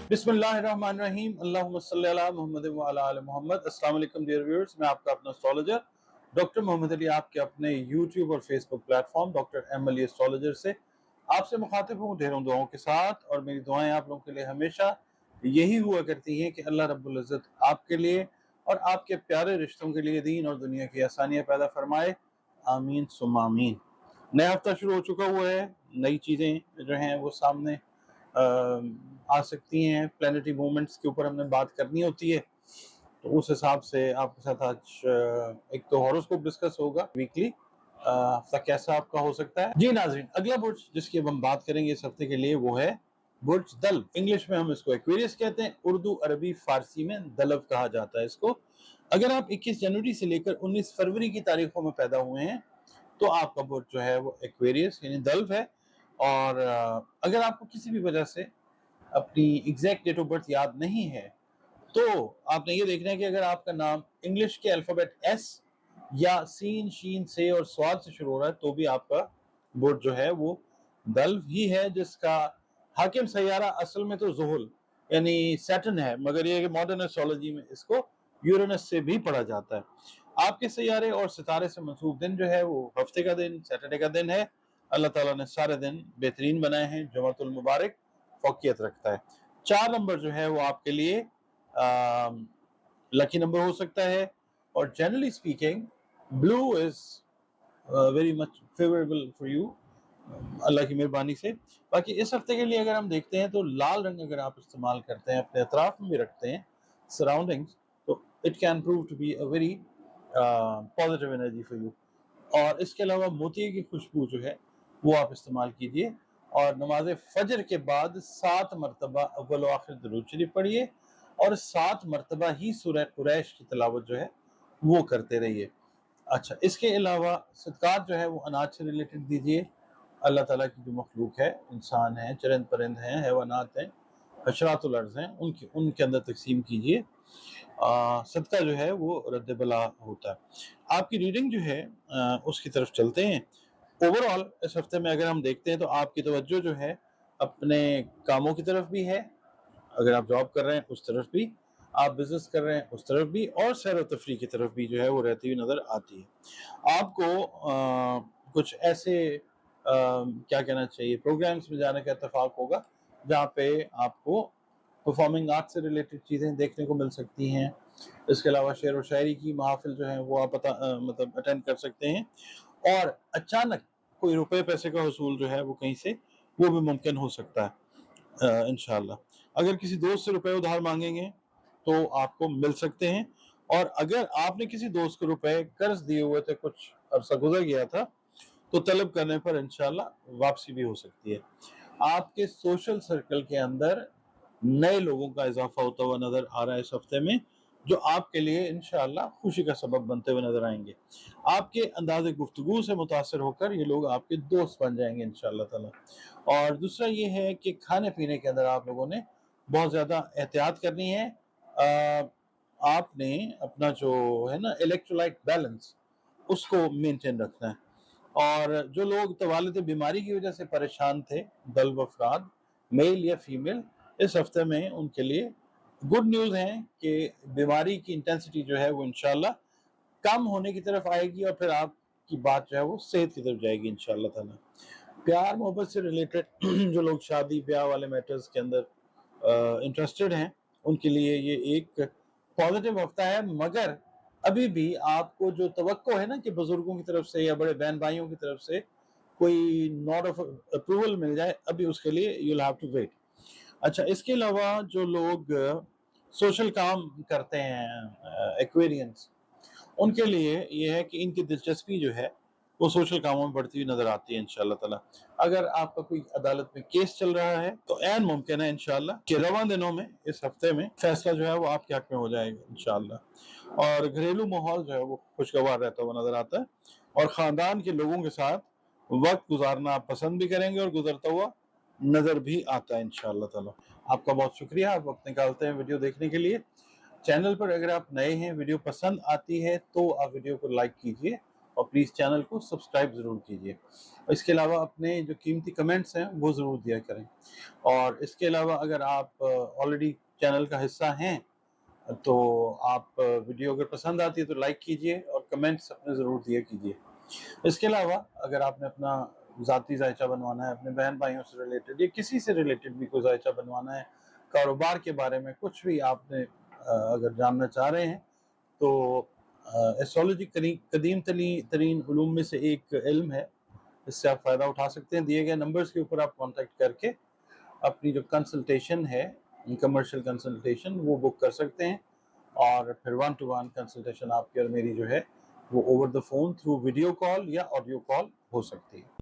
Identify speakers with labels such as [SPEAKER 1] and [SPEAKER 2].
[SPEAKER 1] बिस्मिल्लाहिर्रहमानिर्रहीम अल्लाहुम्मा सल्ली अला मुहम्मद व अला आलि मोहम्मद। अस्सलाम वालेकुम डियर व्यूअर्स, मैं आपका अपना एस्ट्रोलॉजर डॉक्टर मोहम्मद अली आपके अपने यूट्यूब और Facebook platform doctor M Ali astrologer से आपसे मुखातिब हूँ ढेरों दुआओं के साथ। और मेरी दुआएं आप लोगों के लिए हमेशा यही हुआ करती हैं कि अल्लाह रब्बुल इज़्ज़त आपके लिए और आपके प्यारे रिश्तों के लिए दीन और दुनिया की आसानियाँ पैदा फरमाए। आमीन सुम्मा आमीन। नया हफ्ता शुरू हो चुका हुआ है, नई चीज़ें जो हैं वो सामने आ सकती हैं। प्लानिटरी मूवमेंट्स के ऊपर हमने बात करनी होती है, तो उस हिसाब से आपके साथ आज एक तो हॉरोस्कोप डिस्कस होगा वीकली, हफ्ता कैसा आपका हो सकता है। जी नाज़रीन, अगला बुर्ज जिसकी अब हम बात करेंगे इस हफ्ते के लिए वो है बुर्ज दल्व। इंग्लिश में हम इसको एक्वेरियस कहते हैं, उर्दू अरबी फारसी में दलव कहा जाता है इसको। अगर आप 21 जनवरी से लेकर 19 फरवरी की तारीखों में पैदा हुए हैं तो आपका बुर्ज जो है वो एक्वेरियस यानी दल्व है। और अगर आपको किसी भी वजह से अपनी एग्जैक्ट डेट ऑफ बर्थ याद नहीं है तो आपने ये देखना है कि अगर आपका नाम इंग्लिश के अल्फाबेट एस या सीन शीन से और स्वाद से शुरू हो रहा है तो भी आपका बुर्ज जो है वो दल्व ही है, जिसका हाकिम सैयारा असल में तो ज़ुहुल यानी सैटर्न है, मगर ये मॉडर्न एस्ट्रोलॉजी में इसको यूरेनस से भी पढ़ा जाता है। आपके सैयारे और सितारे से मंसूब दिन जो है वो हफ्ते का दिन सैटरडे का दिन है। अल्लाह ताला ने सारे दिन बेहतरीन बनाए हैं, जुमातुल मुबारक फौकियत रखता है। 4 नंबर जो है वो आपके लिए लकी नंबर हो सकता है और generally speaking blue is very much favourable for you, अल्लाह की मेहरबानी से। बाकी इस हफ्ते के लिए अगर हम देखते हैं तो लाल रंग अगर आप इस्तेमाल करते हैं, अपने अतराफ में भी रखते हैं सराउंडिंग्स, तो it can prove to be a very positive energy for you. और इसके अलावा मोती की खुशबू जो है वो आप इस्तेमाल कीजिए और नमाज फजर के बाद 7 मरतबा अव्वल व आखिर दुरूद शरीफ पढ़िए और 7 मरतबा ही सूरह कुरैश की तिलावत जो है वो करते रहिए। अच्छा, इसके अलावा सदक़ात जो है वो अनाज से रिलेटेड दीजिए। अल्लाह ताला की जो मखलूक है, इंसान है, चरंद परिंद हैं, हैवानात हैं, हशरातुल अर्ज़ हैं, उनके अंदर तकसीम कीजिए। सदका जो है वो रद्द बला होता है। आपकी रीडिंग जो है उसकी तरफ चलते हैं। ओवरऑल इस हफ्ते में अगर हम देखते हैं तो आपकी तवज्जो जो है अपने कामों की तरफ भी है, अगर आप जॉब कर रहे हैं उस तरफ भी, आप बिजनेस कर रहे हैं उस तरफ भी, और सैर व तफरी की तरफ भी जो है वो रहती हुई नज़र आती है। आपको कुछ ऐसे क्या कहना चाहिए प्रोग्राम्स में जाने का इत्तेफाक होगा जहाँ पे आपको परफॉर्मिंग आर्ट से रिलेटेड चीज़ें देखने को मिल सकती हैं। इसके अलावा शेर व शायरी की महफिल जो है वो आप मतलब अटेंड कर सकते हैं। और अचानक कोई रुपए पैसे का वसूल जो है वो कहीं से वो भी मुमकिन हो सकता है इंशाल्लाह। अगर किसी दोस्त से रुपए उधार मांगेंगे तो आपको मिल सकते हैं, और अगर आपने किसी दोस्त को रुपए कर्ज दिए हुए थे, कुछ अरसा गुजर गया था, तो तलब करने पर इंशाल्लाह वापसी भी हो सकती है। आपके सोशल सर्कल के अंदर नए लोगों का इजाफा होता हुआ नजर आ रहा है इस हफ्ते में, जो आपके लिए इंशाल्लाह खुशी का सबब बनते हुए नजर आएंगे। आपके अंदाज़े गुफ्तगू से मुतासर होकर ये लोग आपके दोस्त बन जाएंगे इंशाल्लाह ताला। और दूसरा ये है कि खाने पीने के अंदर आप लोगों ने बहुत ज़्यादा एहतियात करनी है। आपने अपना जो है ना इलेक्ट्रोलाइट बैलेंस उसको मेंटेन रखना है। और जो लोग तवालिद बीमारी की वजह से परेशान थे, दल्व अफराद मेल या फीमेल, इस हफ्ते में उनके लिए गुड न्यूज़ है कि बीमारी की इंटेंसिटी जो है वो इंशाल्लाह कम होने की तरफ आएगी और फिर आपकी बात जो है वो सेहत की तरफ जाएगी इंशाल्लाह ताला। प्यार मोहब्बत से रिलेटेड जो लोग शादी ब्याह वाले मैटर्स के अंदर इंटरेस्टेड हैं उनके लिए ये एक पॉजिटिव हफ्ता है, मगर अभी भी आपको जो तवक्को है ना कि बुजुर्गों की तरफ से या बड़े बहन भाइयों की तरफ से कोई नॉट ऑफ अप्रूवल मिल जाए, अभी उसके लिए you will have to wait. अच्छा, इसके अलावा जो लोग सोशल काम करते हैं एक्वेरियंस, उनके लिए ये है कि इनकी दिलचस्पी जो है वो सोशल कामों में बढ़ती हुई नजर आती है इंशाल्लाह ताला। अगर आपका कोई अदालत में केस चल रहा है तो ऐन मुमकिन है इंशाल्लाह कि रवां दिनों में इस हफ्ते में फैसला जो है वो आपके हक में हो जाएगा इंशाल्लाह। और घरेलू माहौल जो है वो खुशगवार रहता हुआ नजर आता है और ख़ानदान के लोगों के साथ वक्त गुजारना आप पसंद भी करेंगे और गुजरता हुआ नज़र भी आता है इंशाल्लाह ताला। आपका बहुत शुक्रिया, आप वक्त निकालते हैं वीडियो देखने के लिए। चैनल पर अगर आप नए हैं, वीडियो पसंद आती है तो आप वीडियो को लाइक कीजिए اور پلیز چینل کو سبسکرائب ضرور کیجیے. اور اس کے علاوہ اپنے جو قیمتی کمنٹس ہیں وہ ضرور دیا کریں. اور اس کے علاوہ اگر آپ آلریڈی چینل کا حصہ ہیں تو آپ ویڈیو اگر پسند آتی ہے تو لائک کیجیے اور کمنٹس اپنے ضرور دیا کیجیے. اس کے علاوہ اگر آپ نے اپنا ذاتی ذائچہ بنوانا ہے، اپنے بہن بھائیوں سے ریلیٹڈ یا کسی سے ریلیٹڈ بھی کوئی ذائچہ بنوانا ہے، کاروبار کے بارے میں کچھ بھی آپ نے اگر جاننا چاہ رہے ہیں تو ایسٹرالوجی قدیم ترین علوم میں سے ایک علم ہے. اس سے آپ فائدہ اٹھا سکتے ہیں. دیے گئے نمبرز کے اوپر آپ کانٹیکٹ کر کے اپنی جو کنسلٹیشن ہے، کمرشل کنسلٹیشن، وہ بک کر سکتے ہیں. اور پھر 1 to 1 کنسلٹیشن آپ کی اور میری جو ہے وہ over the phone through video call یا آڈیو کال ہو سکتی ہے.